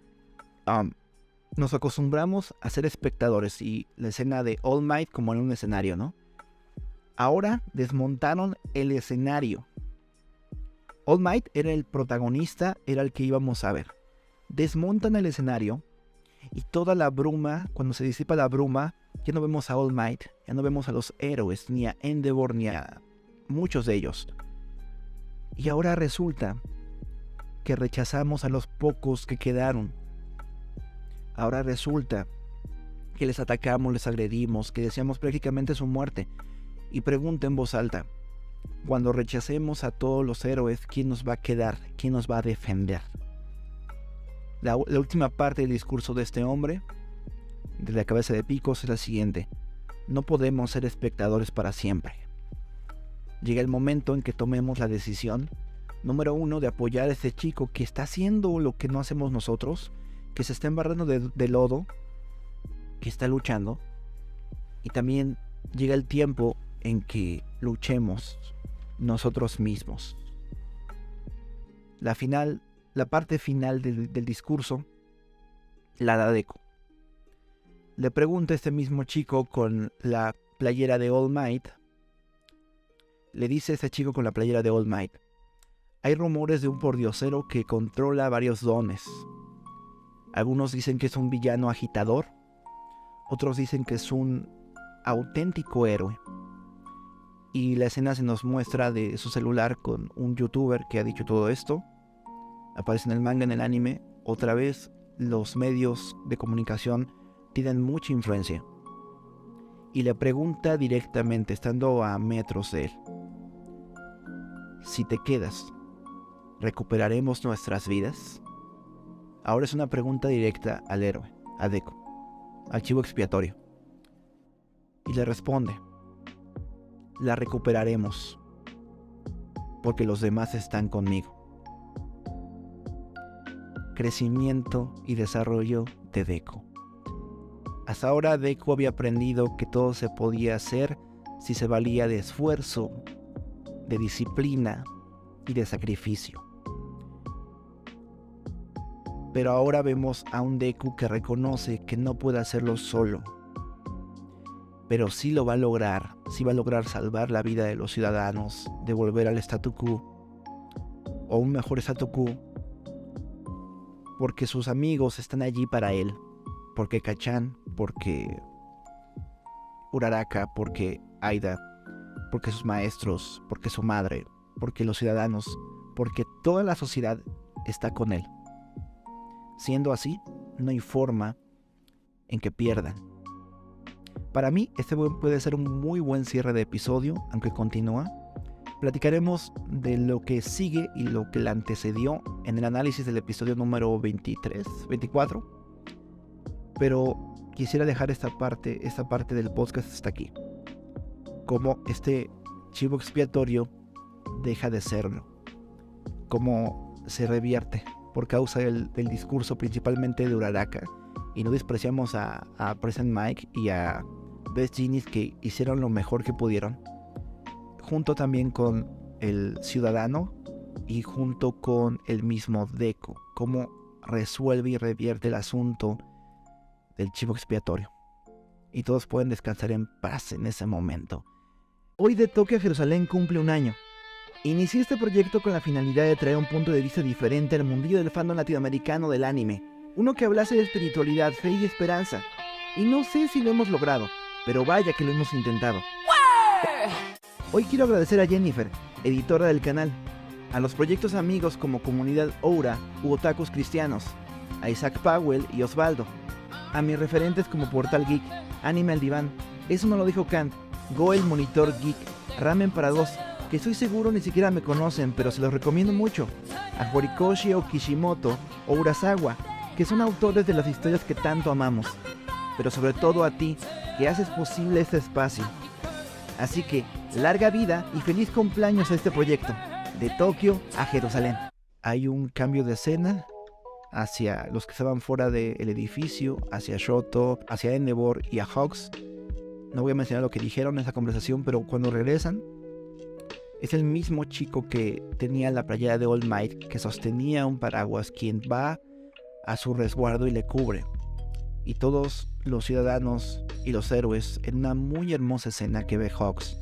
nos acostumbramos a ser espectadores, y la escena de All Might como en un escenario, ¿no? Ahora desmontaron el escenario. All Might era el protagonista, era el que íbamos a ver. Desmontan el escenario y toda la bruma, cuando se disipa la bruma, ya no vemos a All Might, ya no vemos a los héroes, ni a Endeavor, ni a muchos de ellos. Y ahora resulta que rechazamos a los pocos que quedaron. Ahora resulta que les atacamos, les agredimos, que deseamos prácticamente su muerte. Y pregunto en voz alta, cuando rechacemos a todos los héroes, ¿quién nos va a quedar? ¿Quién nos va a defender? La última parte del discurso de este hombre, de la cabeza de Picos, es la siguiente. No podemos ser espectadores para siempre. Llega el momento en que tomemos la decisión, número 1, de apoyar a este chico que está haciendo lo que no hacemos nosotros, que se está embarrando de lodo, que está luchando. Y también llega el tiempo en que luchemos nosotros mismos. La parte final del discurso la da Deku. Le pregunta a este mismo chico con la playera de All Might. Le dice a este chico con la playera de All Might: hay rumores de un pordiosero que controla varios dones. Algunos dicen que es un villano agitador. Otros dicen que es un auténtico héroe. Y la escena se nos muestra de su celular con un youtuber que ha dicho todo esto. Aparece en el manga, en el anime. Otra vez, los medios de comunicación tienen mucha influencia. Y le pregunta directamente, estando a metros de él: si te quedas, ¿recuperaremos nuestras vidas? Ahora es una pregunta directa al héroe, a Deku, al chivo expiatorio. Y le responde: la recuperaremos, porque los demás están conmigo. Crecimiento y desarrollo de Deku. Hasta ahora Deku había aprendido que todo se podía hacer si se valía de esfuerzo, de disciplina y de sacrificio. Pero ahora vemos a un Deku que reconoce que no puede hacerlo solo. Pero sí lo va a lograr, sí va a lograr salvar la vida de los ciudadanos, devolver al statu quo, o un mejor statu quo, porque sus amigos están allí para él, porque Kacchan, porque Uraraka, porque Aida, porque sus maestros, porque su madre, porque los ciudadanos, porque toda la sociedad está con él. Siendo así, no hay forma en que pierdan. Para mí, este puede ser un muy buen cierre de episodio, aunque continúa. Platicaremos de lo que sigue y lo que le antecedió en el análisis del episodio número 24. Pero quisiera dejar esta parte del podcast hasta aquí. Cómo este chivo expiatorio deja de serlo. Cómo se revierte por causa del discurso principalmente de Uraraka. Y no despreciamos a Present Mike y a Best Genies, que hicieron lo mejor que pudieron, junto también con el ciudadano y junto con el mismo Deku, cómo resuelve y revierte el asunto del chivo expiatorio. Y todos pueden descansar en paz en ese momento. Hoy de Tokio a Jerusalén cumple un año. Inicié este proyecto con la finalidad de traer un punto de vista diferente al mundillo del fandom latinoamericano del anime. Uno que hablase de espiritualidad, fe y esperanza. Y no sé si lo hemos logrado, pero vaya que lo hemos intentado. Hoy quiero agradecer a Jennifer, editora del canal, a los proyectos amigos como Comunidad Oura u Otakus Cristianos, a Isaac Powell y Osvaldo, a mis referentes como Portal Geek, Anime al Diván, Eso no lo dijo Kant, Go el Monitor Geek, Ramen para dos, que estoy seguro ni siquiera me conocen, pero se los recomiendo mucho, a Horikoshi o Kishimoto o Urasawa, que son autores de las historias que tanto amamos, pero sobre todo a ti, que haces posible este espacio. Así que, larga vida y feliz cumpleaños a este proyecto, de Tokio a Jerusalén. Hay un cambio de escena hacia los que estaban fuera del edificio, hacia Shoto, hacia Endeavor y a Hawks. No voy a mencionar lo que dijeron en esa conversación, pero cuando regresan, es el mismo chico que tenía la playera de All Might, que sostenía un paraguas, quien va a su resguardo y le cubre. Y todos los ciudadanos y los héroes, en una muy hermosa escena que ve Hawks,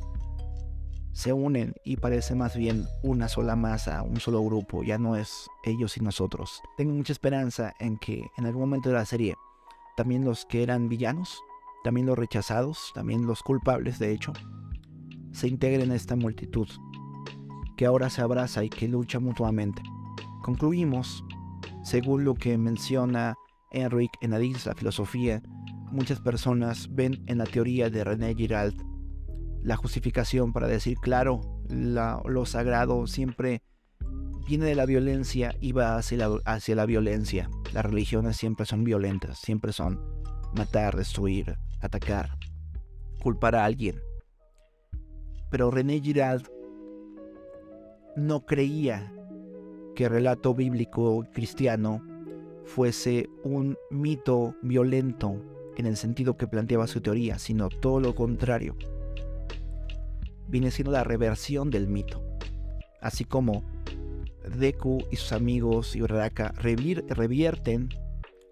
se unen y parece más bien una sola masa, un solo grupo, ya no es ellos y nosotros. Tengo mucha esperanza en que en algún momento de la serie también los que eran villanos, también los rechazados, también los culpables de hecho, se integren a esta multitud que ahora se abraza y que lucha mutuamente. Concluimos, según lo que menciona Enric en Adix, la filosofía, muchas personas ven en la teoría de René Giralt la justificación para decir, claro, lo sagrado siempre viene de la violencia y va hacia la violencia. Las religiones siempre son violentas, siempre son matar, destruir, atacar, culpar a alguien. Pero René Giralt no creía que el relato bíblico cristiano fuese un mito violento en el sentido que planteaba su teoría, sino todo lo contrario. Viene siendo la reversión del mito. así como Deku y sus amigos y Uraraka revierten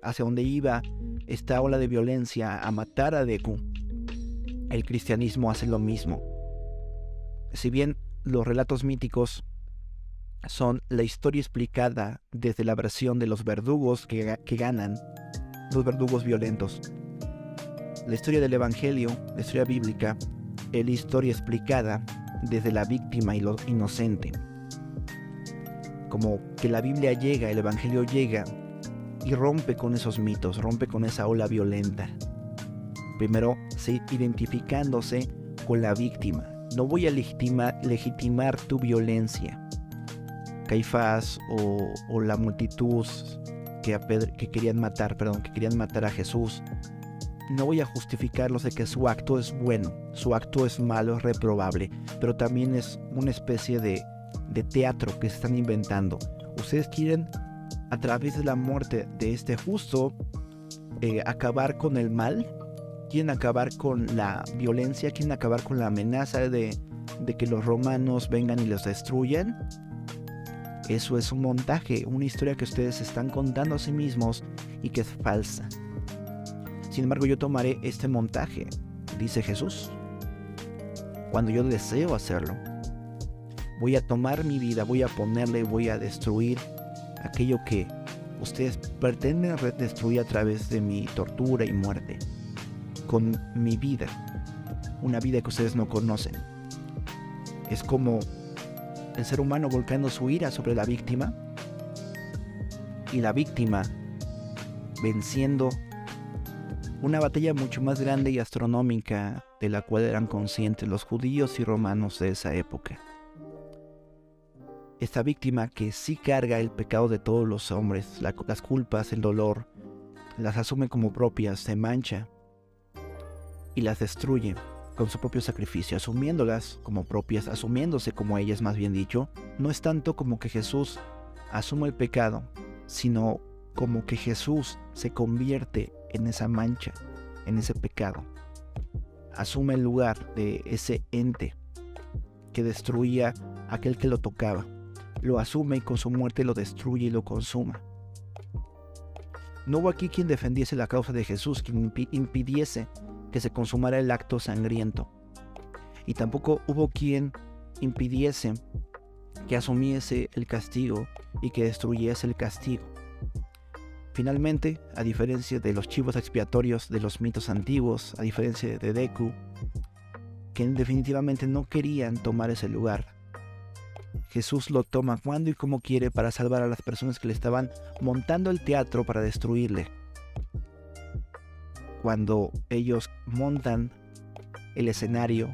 hacia donde iba esta ola de violencia a matar a Deku, el cristianismo hace lo mismo. Si bien los relatos míticos son la historia explicada desde la versión de los verdugos que ganan, los verdugos violentos, la historia del evangelio, la historia bíblica, es la historia explicada desde la víctima y lo inocente. Como que la Biblia llega, el evangelio llega y rompe con esos mitos, rompe con esa ola violenta. Primero, identificándose con la víctima. No voy a legitimar tu violencia. Caifás o la multitud que querían matar a Jesús, no voy a justificarlos de que su acto es bueno, su acto es malo, es reprobable, pero también es una especie de teatro que se están inventando. Ustedes quieren, a través de la muerte de este justo, acabar con el mal, quieren acabar con la violencia, quieren acabar con la amenaza de que los romanos vengan y los destruyan. Eso es un montaje, una historia que ustedes están contando a sí mismos y que es falsa. Sin embargo, yo tomaré este montaje, dice Jesús, cuando yo deseo hacerlo. Voy a tomar mi vida, voy a destruir aquello que ustedes pretenden destruir a través de mi tortura y muerte, con mi vida, una vida que ustedes no conocen. Es como el ser humano volcando su ira sobre la víctima y la víctima venciendo una batalla mucho más grande y astronómica de la cual eran conscientes los judíos y romanos de esa época. Esta víctima que sí carga el pecado de todos los hombres, las culpas, el dolor, las asume como propias, se mancha y las destruye con su propio sacrificio, asumiéndolas como propias, asumiéndose como ellas, más bien dicho. No es tanto como que Jesús asume el pecado, sino como que Jesús se convierte en esa mancha, en ese pecado. Asume el lugar de ese ente que destruía a aquel que lo tocaba. Lo asume y con su muerte lo destruye y lo consuma. No hubo aquí quien defendiese la causa de Jesús, quien impidiese que se consumara el acto sangriento. Y tampoco hubo quien impidiese que asumiese el castigo y que destruyese el castigo. Finalmente, a diferencia de los chivos expiatorios de los mitos antiguos, a diferencia de Deku, que definitivamente no querían tomar ese lugar, Jesús lo toma cuando y como quiere para salvar a las personas que le estaban montando el teatro para destruirle. Cuando ellos montan el escenario,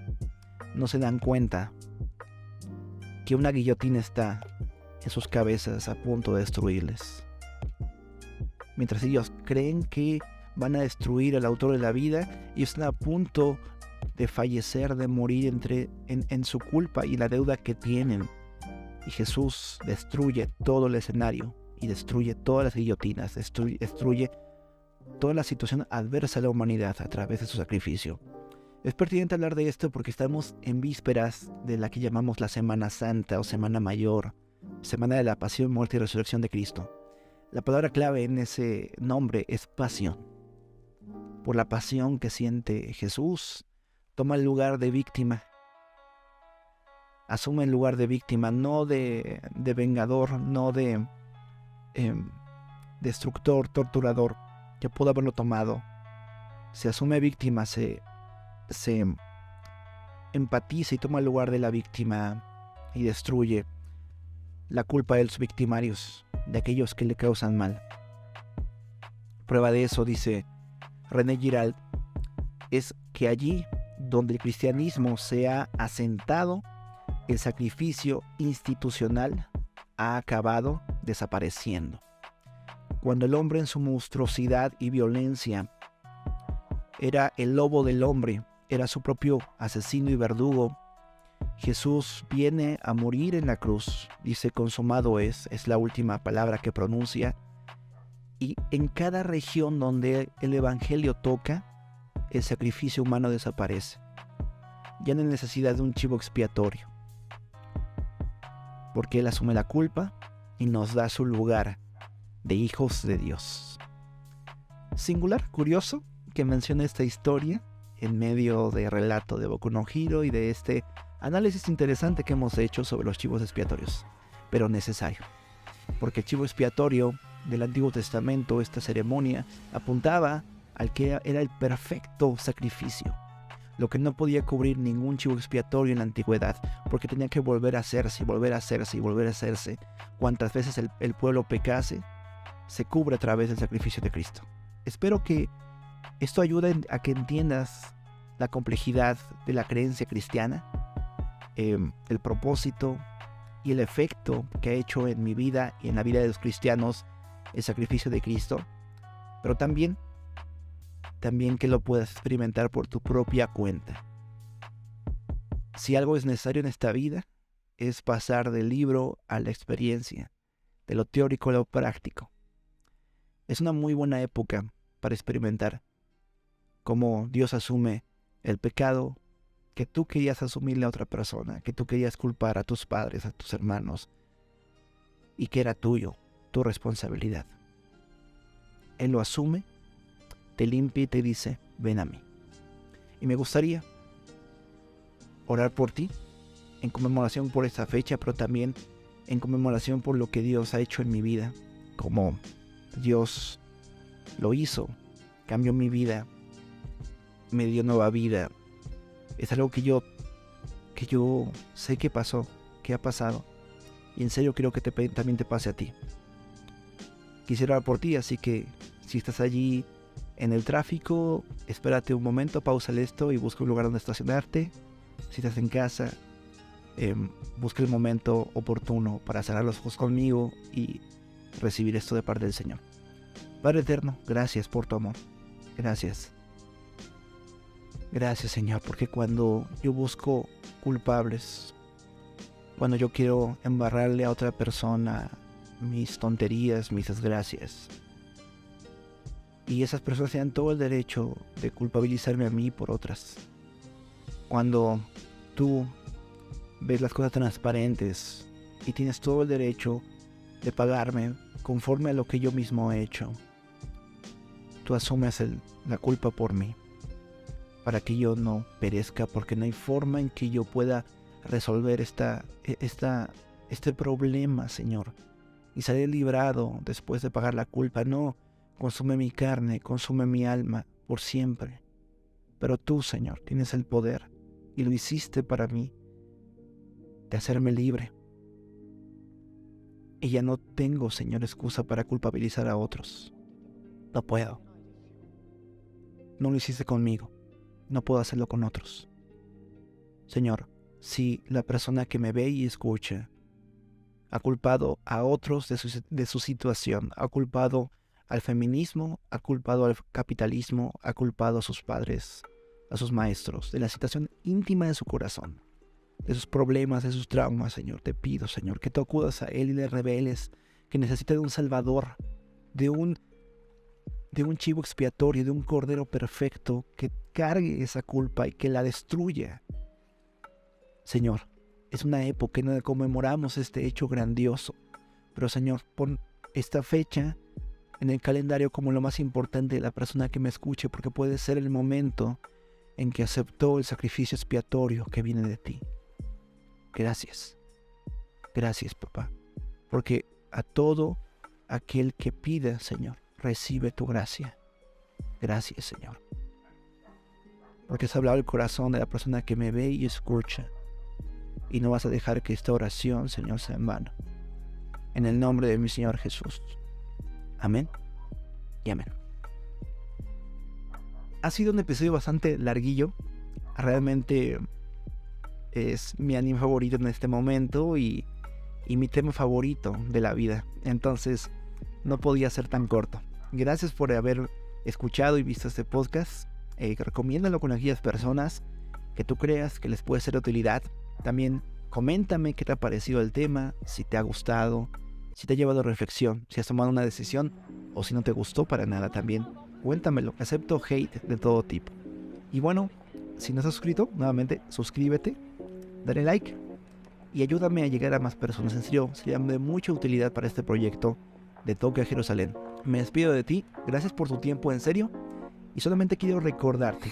no se dan cuenta que una guillotina está en sus cabezas a punto de destruirles. Mientras ellos creen que van a destruir al autor de la vida, ellos están a punto de fallecer, de morir en su culpa y la deuda que tienen. Y Jesús destruye todo el escenario y destruye todas las guillotinas, destruye toda la situación adversa a la humanidad a través de su sacrificio. Es pertinente hablar de esto porque estamos en vísperas de la que llamamos la Semana Santa o Semana Mayor, Semana de la Pasión, Muerte y Resurrección de Cristo. La palabra clave en ese nombre es pasión. Por la pasión que siente Jesús, toma el lugar de víctima. Asume el lugar de víctima, no de vengador, no de destructor, torturador, que pudo haberlo tomado. Se asume víctima, se empatiza y toma el lugar de la víctima y destruye la culpa de los victimarios, de aquellos que le causan mal. Prueba de eso, dice René Giralt, es que allí donde el cristianismo se ha asentado, el sacrificio institucional ha acabado desapareciendo. Cuando el hombre en su monstruosidad y violencia era el lobo del hombre, era su propio asesino y verdugo, Jesús viene a morir en la cruz, dice consumado es la última palabra que pronuncia, y en cada región donde el evangelio toca, el sacrificio humano desaparece. Ya no hay necesidad de un chivo expiatorio. porque Él asume la culpa y nos da su lugar de hijos de Dios. Singular, curioso que mencione esta historia en medio del relato de Boku no Hero y de este análisis interesante que hemos hecho sobre los chivos expiatorios, pero necesario, porque el chivo expiatorio del Antiguo Testamento, esta ceremonia, apuntaba al que era el perfecto sacrificio, lo que no podía cubrir ningún chivo expiatorio en la antigüedad, porque tenía que volver a hacerse, y volver a hacerse, y volver a hacerse. Cuantas veces el pueblo pecase, se cubre a través del sacrificio de Cristo. Espero que esto ayude a que entiendas la complejidad de la creencia cristiana, el propósito y el efecto que ha hecho en mi vida y en la vida de los cristianos el sacrificio de Cristo, pero también que lo puedas experimentar por tu propia cuenta. Si algo es necesario en esta vida, es pasar del libro a la experiencia, de lo teórico a lo práctico. Es una muy buena época para experimentar cómo Dios asume el pecado que tú querías asumirle a otra persona, que tú querías culpar a tus padres, a tus hermanos, y que era tuyo, tu responsabilidad. Él lo asume, te limpia y te dice, ven a mí. Y me gustaría orar por ti, en conmemoración por esta fecha, pero también en conmemoración por lo que Dios ha hecho en mi vida, como Dios lo hizo, cambió mi vida, me dio nueva vida. Es algo que yo sé que pasó, que ha pasado, y en serio quiero que también te pase a ti. Quisiera orar por ti, así que si estás allí en el tráfico, espérate un momento, pausale esto y busca un lugar donde estacionarte. Si estás en casa, busca el momento oportuno para cerrar los ojos conmigo y recibir esto de parte del Señor. Padre eterno, gracias por tu amor. Gracias. Gracias, Señor, porque cuando yo busco culpables, cuando yo quiero embarrarle a otra persona mis tonterías, mis desgracias, y esas personas tienen todo el derecho de culpabilizarme a mí por otras, cuando tú ves las cosas transparentes y tienes todo el derecho de pagarme conforme a lo que yo mismo he hecho, tú asumes la culpa por mí, para que yo no perezca, porque no hay forma en que yo pueda resolver este problema, Señor, y salir librado después de pagar la culpa. No, consume mi carne, consume mi alma por siempre. Pero tú, Señor, tienes el poder, y lo hiciste para mí, de hacerme libre. Y ya no tengo, Señor, excusa para culpabilizar a otros. No puedo. No lo hiciste conmigo. No puedo hacerlo con otros. Señor, si la persona que me ve y escucha ha culpado a otros de su situación, ha culpado al feminismo, ha culpado al capitalismo, ha culpado a sus padres, a sus maestros, de la situación íntima de su corazón, de sus problemas, de sus traumas, Señor, te pido, Señor, que tú acudas a él y le reveles que necesita de un salvador, de un chivo expiatorio, de un cordero perfecto que cargue esa culpa y que la destruya. Señor, es una época en la que conmemoramos este hecho grandioso, pero Señor, pon esta fecha en el calendario como lo más importante de la persona que me escuche, porque puede ser el momento en que aceptó el sacrificio expiatorio que viene de ti. Gracias. Gracias, papá, porque a todo aquel que pida, Señor, recibe tu gracia. Gracias, Señor, porque has hablado el corazón de la persona que me ve y escucha, y no vas a dejar que esta oración, Señor, sea en vano. En el nombre de mi Señor Jesús. Amén y amén. Ha sido un episodio bastante larguillo. Realmente es mi anime favorito en este momento y mi tema favorito de la vida. Entonces no podía ser tan corto. Gracias por haber escuchado y visto este podcast. Recomiéndalo con aquellas personas que tú creas que les puede ser de utilidad. También coméntame qué te ha parecido el tema, si te ha gustado, si te ha llevado a reflexión, si has tomado una decisión o si no te gustó para nada también. Cuéntamelo, acepto hate de todo tipo. Y bueno, si no estás suscrito, nuevamente suscríbete, dale like y ayúdame a llegar a más personas. En serio, sería de mucha utilidad para este proyecto de Tokio a Jerusalén. Me despido de ti, gracias por tu tiempo, en serio, y solamente quiero recordarte,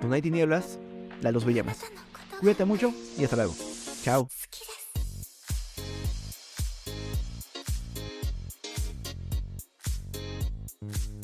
donde hay tinieblas, la luz brilla más. Cuídate mucho y hasta luego. Chao. Thank you.